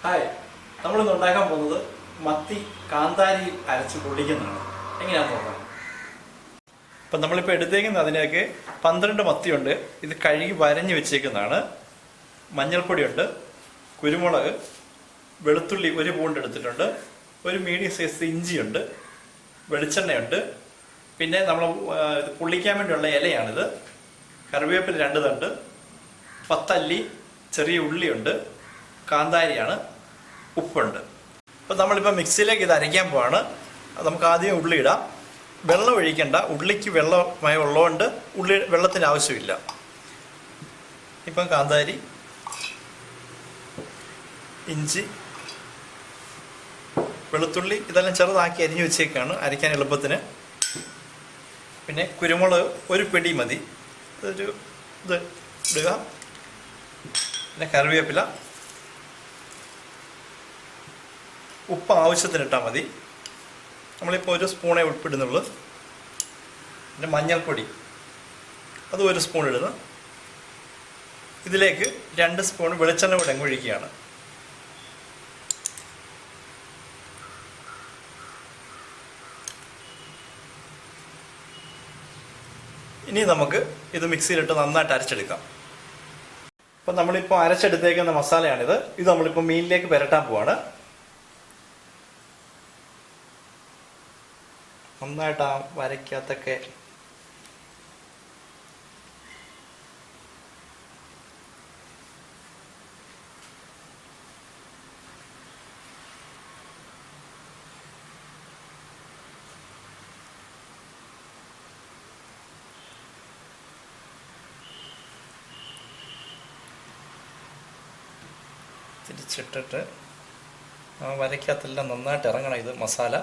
Hi, നമ്മളിന്ന് ഉണ്ടാക്കാൻ പോകുന്നത് മത്തി കാന്താരിയിൽ അരച്ച് പൊടിക്കുന്നതാണ്. എങ്ങനെയാണെന്ന് നോക്കാം. അപ്പം നമ്മളിപ്പോൾ എടുത്തേക്കുന്നത് അതിനൊക്കെ 12 മത്തിയുണ്ട്. ഇത് കഴുകി വരഞ്ഞ് വെച്ചേക്കുന്നതാണ്. മഞ്ഞൾപ്പൊടിയുണ്ട്, കുരുമുളക്, വെളുത്തുള്ളി 1 പൂണ്ട് എടുത്തിട്ടുണ്ട്, ഒരു മീഡിയം സൈസ് ഇഞ്ചിയുണ്ട്, വെളിച്ചെണ്ണയുണ്ട്, പിന്നെ നമ്മൾ ഇത് പൊള്ളിക്കാൻ വേണ്ടിയുള്ള ഇലയാണിത്, കറിവേപ്പില 2 തണ്ട്, 10 അല്ലി ചെറിയ ഉള്ളിയുണ്ട്, കാന്താരിയാണ്, ഉപ്പുണ്ട്. അപ്പോൾ നമ്മളിപ്പോൾ മിക്സിയിലേക്ക് ഇത് അരയ്ക്കാൻ പോവാണ്. നമുക്ക് ആദ്യം ഉള്ളി ഇടാം. വെള്ളം ഒഴിക്കണ്ട, ഉള്ളിക്ക് വെള്ളമയം ഉള്ളതുകൊണ്ട് വെള്ളത്തിന് ആവശ്യമില്ല. ഇപ്പം കാന്താരി, ഇഞ്ചി, വെളുത്തുള്ളി ഇതെല്ലാം ചെറുതാക്കി അരിഞ്ഞു വെച്ചേക്കാണ് അരയ്ക്കാൻ എളുപ്പത്തിന്. പിന്നെ കുരുമുളക് 1 പിടി മതി, ഇത് ഇടുക. പിന്നെ കറിവേപ്പില, ഉപ്പ് ആവശ്യത്തിന് ഇട്ടാൽ മതി. നമ്മളിപ്പോൾ 1 സ്പൂണേ ഉപ്പിടുന്നുള്ളൂ. പിന്നെ മഞ്ഞൾപ്പൊടി അത് 1 സ്പൂൺ ഇടുന്നു. ഇതിലേക്ക് 2 സ്പൂൺ വെളിച്ചെണ്ണ കൂടെ അങ്ങ് ഒഴിക്കുകയാണ്. ഇനി നമുക്ക് ഇത് മിക്സിയിലിട്ട് നന്നായിട്ട് അരച്ചെടുക്കാം. അപ്പം നമ്മളിപ്പോൾ അരച്ചെടുത്തേക്കുന്ന മസാലയാണിത്. ഇത് നമ്മളിപ്പോൾ മീനിലേക്ക് പുരട്ടാൻ പോവാണ്. നന്നായിട്ട് ആ വരയ്ക്കകത്തൊക്കെ തിരിച്ചിട്ടിട്ട് ആ വരയ്ക്കകത്തെല്ലാം നന്നായിട്ട് ഇറങ്ങണം ഇത് മസാല.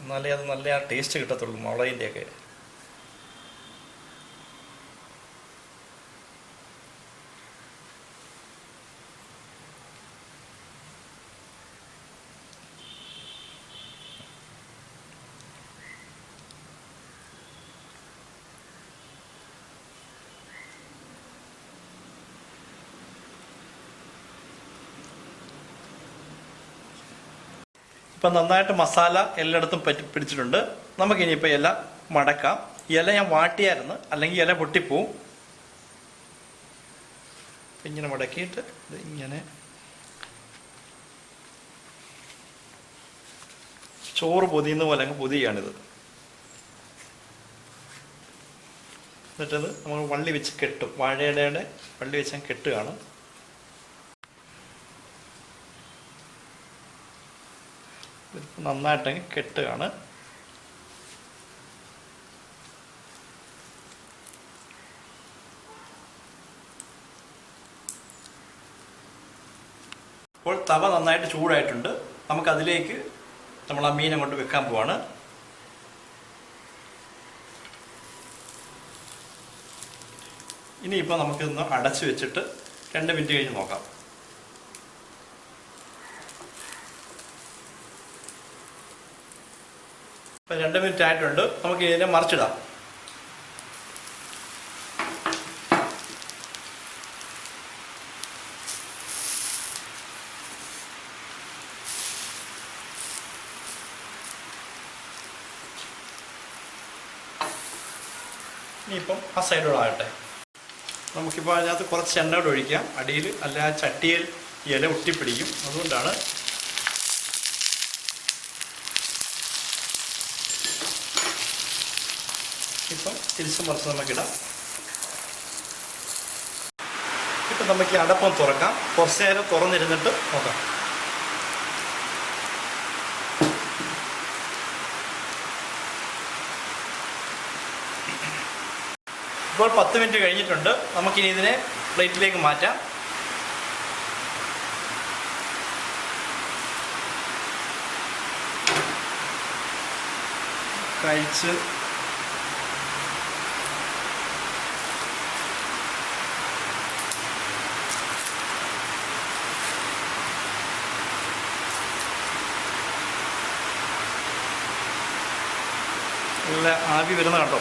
എന്നാലേ അത് നല്ല ആ ടേസ്റ്റ് കിട്ടത്തുള്ളൂ മുളകിൻ്റെയൊക്കെ. ഇപ്പം നന്നായിട്ട് മസാല എല്ലായിടത്തും പിടിച്ചിട്ടുണ്ട്. നമുക്കിനിയിപ്പോൾ ഇല മടക്കാം. ഇല ഞാൻ വാട്ടിയായിരുന്നു, അല്ലെങ്കിൽ ഇല പൊട്ടിപ്പോവും. ഇങ്ങനെ മടക്കിയിട്ട് ഇത് ഇങ്ങനെ ചോറ് പൊതിയുന്ന പോലെ അങ്ങ് പൊതിയാണിത്. എന്നിട്ടത് നമ്മൾ വള്ളി വെച്ച് കെട്ടും. വാഴയുടെ വള്ളി വെച്ച് ഞാൻ കെട്ടുകയാണ്. നന്നായിട്ടങ്ങ് കെട്ടുകയാണ്. ഇപ്പോൾ തവ നന്നായിട്ട് ചൂടായിട്ടുണ്ട്. നമുക്കതിലേക്ക് നമ്മൾ ആ മീൻ അങ്ങോട്ട് വെക്കാൻ പോവാണ്. ഇനിയിപ്പോൾ നമുക്കിതൊന്ന് അടച്ചു വെച്ചിട്ട് 2 മിനിറ്റ് കഴിഞ്ഞ് നോക്കാം. ഇപ്പോൾ 2 മിനിറ്റ് ആയിട്ടുണ്ട്. നമുക്ക് ഇതിനെ മറിച്ചിടാം. ഇനിയിപ്പം ആ സൈഡോടെ ആകട്ടെ. നമുക്കിപ്പോൾ അതിനകത്ത് കുറച്ച് എണ്ണ കൂടെ ഒഴിക്കാം. അടിയിൽ അല്ല ആ ചട്ടിയിൽ ഇല ഒട്ടിപ്പിടിക്കും. അതുകൊണ്ടാണ് ഇപ്പം തിരിച്ചും മറിച്ച് നമുക്കിടാം. ഇപ്പം നമുക്ക് ഈ അടപ്പം തുറക്കാം. കുറച്ച് നേരം തുറന്നിരുന്നിട്ട് നോക്കാം. ഇപ്പോൾ 10 മിനിറ്റ് കഴിഞ്ഞിട്ടുണ്ട്. നമുക്കിനി ഇതിനെ പ്ലേറ്റിലേക്ക് മാറ്റാം. കഴിച്ച് നല്ല ആവി വരുന്ന കണ്ടോ.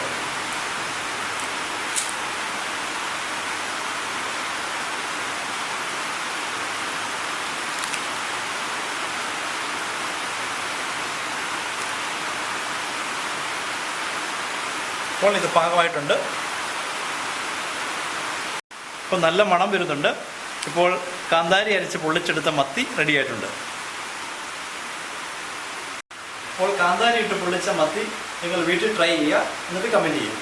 ഇപ്പോൾ ഇത് പാകമായിട്ടുണ്ട്. ഇപ്പോൾ നല്ല മണം വരുന്നുണ്ട്. ഇപ്പോൾ കാന്താരി അരച്ച് പൊള്ളിച്ചെടുത്ത മത്തി റെഡി ആയിട്ടുണ്ട്. ഇപ്പോൾ കാന്താരി ഇട്ട് പൊള്ളിച്ച മത്തി നിങ്ങൾ വീട്ടിൽ ട്രൈ ചെയ്യുക, എന്നിട്ട് കമൻറ്റ് ചെയ്യുക.